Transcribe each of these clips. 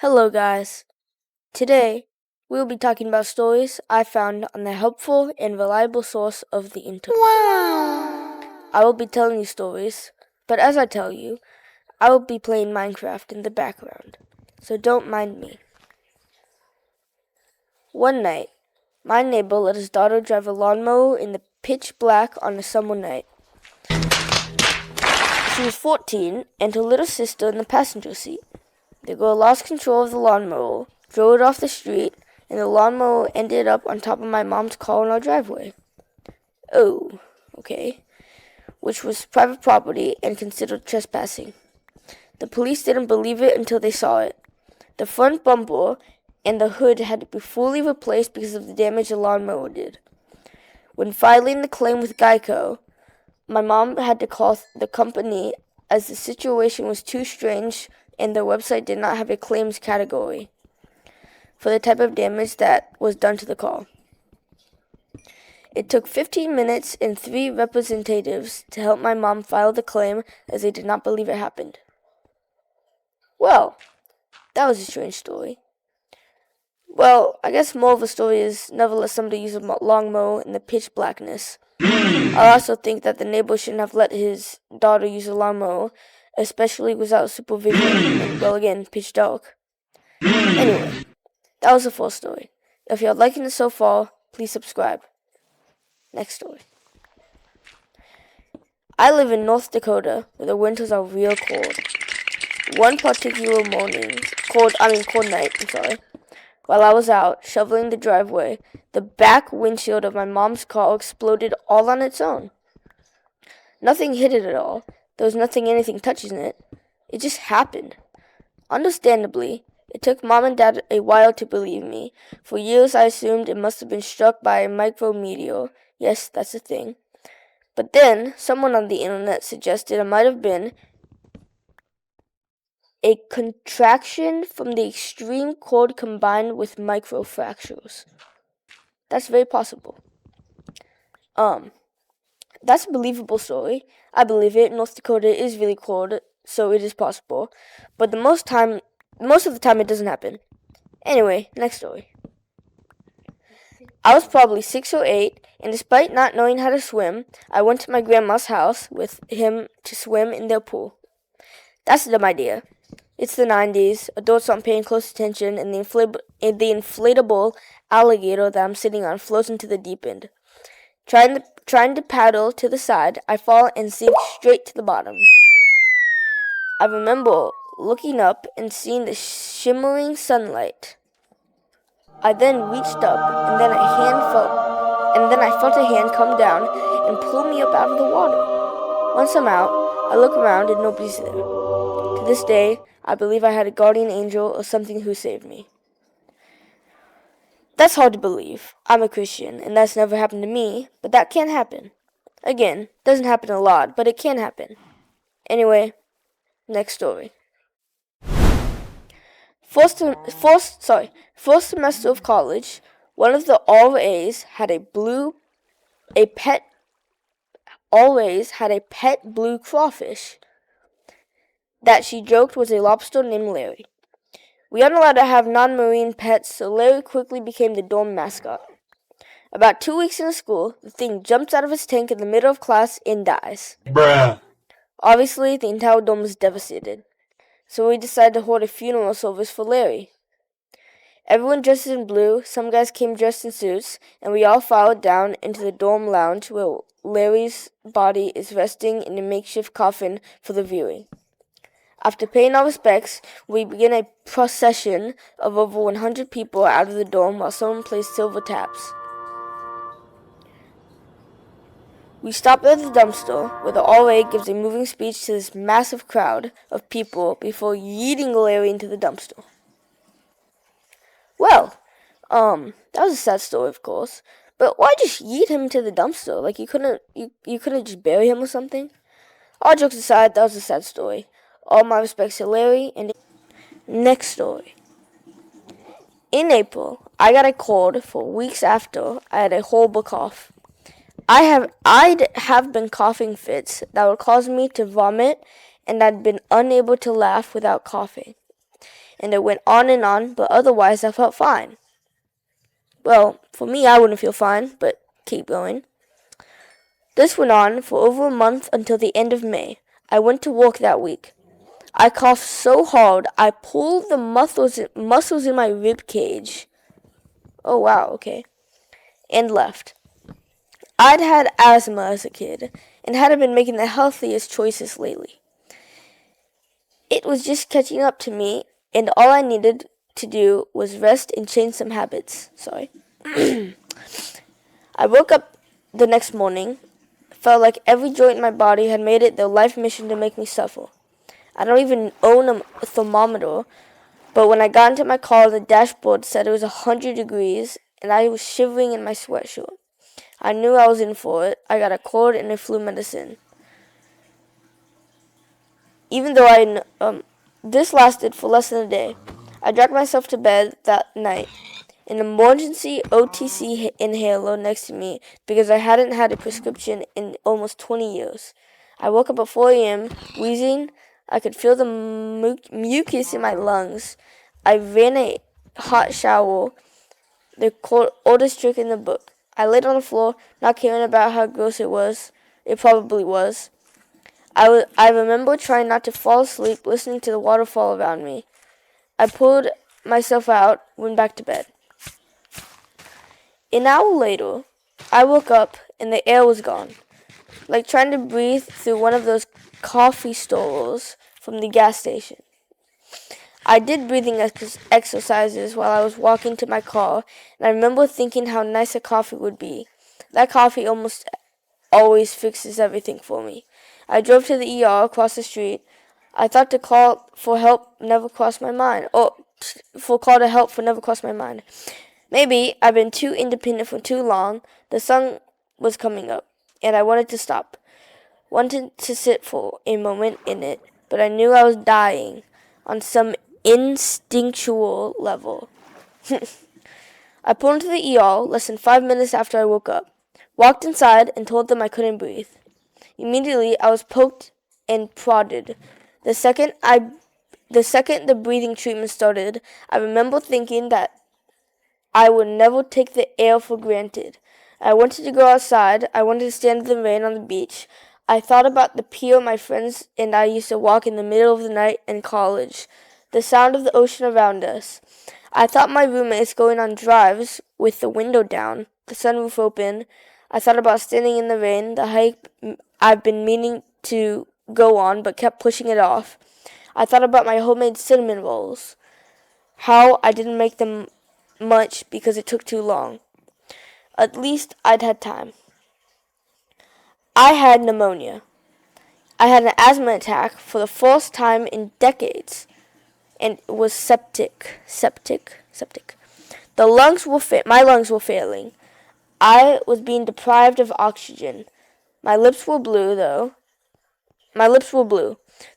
Hello, guys. Today, we will be talking about stories I found on the helpful and reliable source of the internet. I will be telling you stories, but as I tell you, I will be playing Minecraft in the background, so don't mind me. One night, my neighbor let his daughter drive a lawnmower in the pitch black on a summer night. She was 14 and her little sister in the passenger seat. The girl lost control of the lawnmower, drove it off the street, and the lawnmower ended up on top of my mom's car in our driveway. Oh, okay. Which was private property and considered trespassing. The police didn't believe it until they saw it. The front bumper and the hood had to be fully replaced because of the damage the lawnmower did. When filing the claim with Geico, my mom had to call the company as the situation was too strange and their website did not have a claims category for the type of damage that was done to the car. It took 15 minutes and 3 representatives to help my mom file the claim as they did not believe it happened. Well, that was a strange story. Well, I guess more of the story is never let somebody use a lawnmower in the pitch blackness. I also think that the neighbor shouldn't have let his daughter use a lawnmower, especially without supervision and, well, again, pitch dark. Anyway, that was the full story. If you're liking it so far, please subscribe. Next story. I live in North Dakota, where the winters are real cold. One particular cold night, while I was out shoveling the driveway, the back windshield of my mom's car exploded all on its own. Nothing hit it at all. There was anything touching it. It just happened. Understandably, it took Mom and Dad a while to believe me. For years I assumed it must have been struck by a micrometeor. Yes, that's a thing. But then, someone on the internet suggested it might have been a contraction from the extreme cold combined with microfractures. That's very possible. That's a believable story. I believe it. North Dakota is really cold, so it is possible. But most of the time it doesn't happen. Anyway, next story. I was probably 6 or 8, and despite not knowing how to swim, I went to my grandma's house with him to swim in their pool. That's a dumb idea. It's the 90s, adults aren't paying close attention, and the inflatable alligator that I'm sitting on floats into the deep end. Trying to paddle to the side, I fall and sink straight to the bottom. I remember looking up and seeing the shimmering sunlight. I then reached up, and then I felt a hand come down and pull me up out of the water. Once I'm out, I look around and nobody's there. To this day, I believe I had a guardian angel or something who saved me. That's hard to believe. I'm a Christian, and that's never happened to me, but that can happen. Again, doesn't happen a lot, but it can happen. Anyway, next story. First semester of college, one of the All-A's had a pet blue crawfish that she joked was a lobster named Larry. We aren't allowed to have non-marine pets, so Larry quickly became the dorm mascot. About 2 weeks into school, the thing jumps out of its tank in the middle of class and dies. Bruh. Obviously, the entire dorm was devastated, so we decided to hold a funeral service for Larry. Everyone dressed in blue, some guys came dressed in suits, and we all filed down into the dorm lounge where Larry's body is resting in a makeshift coffin for the viewing. After paying our respects, we begin a procession of over 100 people out of the dorm while someone plays silver taps. We stopped at the dumpster, where the All-A gives a moving speech to this massive crowd of people before yeeting Larry into the dumpster. Well, that was a sad story, of course, but why just yeet him into the dumpster? Like, you couldn't just bury him or something? All jokes aside, that was a sad story. All my respects to Larry, and next story. In April, I got a cold for weeks after I had a horrible cough. I'd have been coughing fits that would cause me to vomit, and I'd been unable to laugh without coughing. and it went on, but otherwise I felt fine. Well, for me, I wouldn't feel fine, but keep going. This went on for over a month until the end of May. I went to work that week. I coughed so hard, I pulled the muscles in my rib cage. Oh, wow, okay. And left. I'd had asthma as a kid and hadn't been making the healthiest choices lately. It was just catching up to me, and all I needed to do was rest and change some habits. Sorry. I woke up the next morning, felt like every joint in my body had made it their life mission to make me suffer. I don't even own a thermometer, but when I got into my car, the dashboard said it was 100 degrees, and I was shivering in my sweatshirt. I knew I was in for it. I got a cold and a flu medicine. Even though this lasted for less than a day. I dragged myself to bed that night, an emergency OTC inhaler next to me because I hadn't had a prescription in almost 20 years. I woke up at 4 a.m., wheezing. I could feel the mucus in my lungs. I ran a hot shower, the oldest trick in the book. I laid on the floor, not caring about how gross it was. It probably was. I remember trying not to fall asleep, listening to the waterfall around me. I pulled myself out, went back to bed. An hour later, I woke up and the air was gone, like trying to breathe through one of those coffee stalls from the gas station. I did breathing exercises while I was walking to my car, and I remember thinking how nice a coffee would be. That coffee almost always fixes everything for me. I drove to the ER across the street. I thought to call for help never crossed my mind. For call to help for never crossed my mind. Maybe I've been too independent for too long. The sun was coming up, and I wanted to stop. Wanted to sit for a moment in it, but I knew I was dying on some instinctual level. I pulled into the ER less than 5 minutes after I woke up. Walked inside and told them I couldn't breathe. Immediately, I was poked and prodded. The second the breathing treatment started, I remember thinking that I would never take the air for granted. I wanted to go outside. I wanted to stand in the rain on the beach. I thought about the pier my friends and I used to walk in the middle of the night in college. The sound of the ocean around us. I thought my roommates going on drives with the window down, the sunroof open. I thought about standing in the rain, the hike I've been meaning to go on but kept pushing it off. I thought about my homemade cinnamon rolls. How I didn't make them much because it took too long. At least I'd had time. I had pneumonia. I had an asthma attack for the first time in decades, and it was septic. My lungs were failing. I was being deprived of oxygen. My lips were blue, though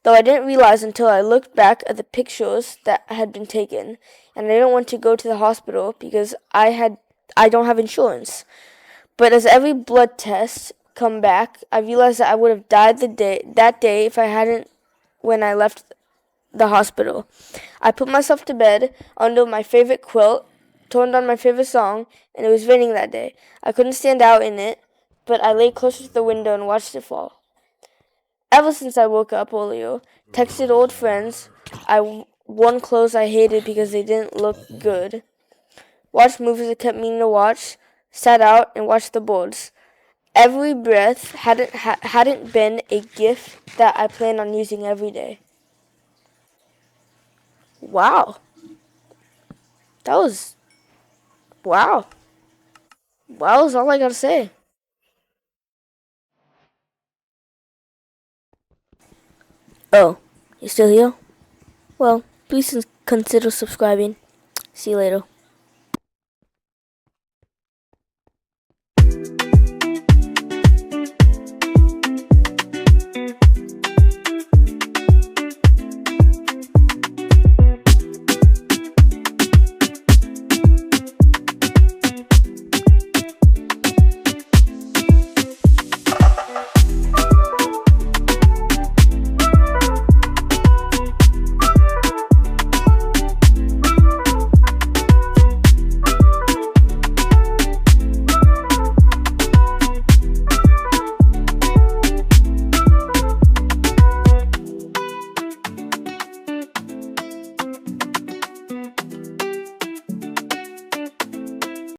I didn't realize until I looked back at the pictures that had been taken, and I didn't want to go to the hospital because I don't have insurance. But as every blood test come back, I realized that I would have died that day if I hadn't when I left the hospital. I put myself to bed under my favorite quilt, turned on my favorite song, and it was raining that day. I couldn't stand out in it, but I lay closer to the window and watched it fall. Ever since I woke up earlier, texted old friends, I wore clothes I hated because they didn't look good, watched movies I kept meaning to watch, sat out and watched the birds. Every breath hadn't been a gift that I plan on using every day. Wow. That was wow. Wow is all I gotta say. Oh, you still here? Well, please consider subscribing. See you later.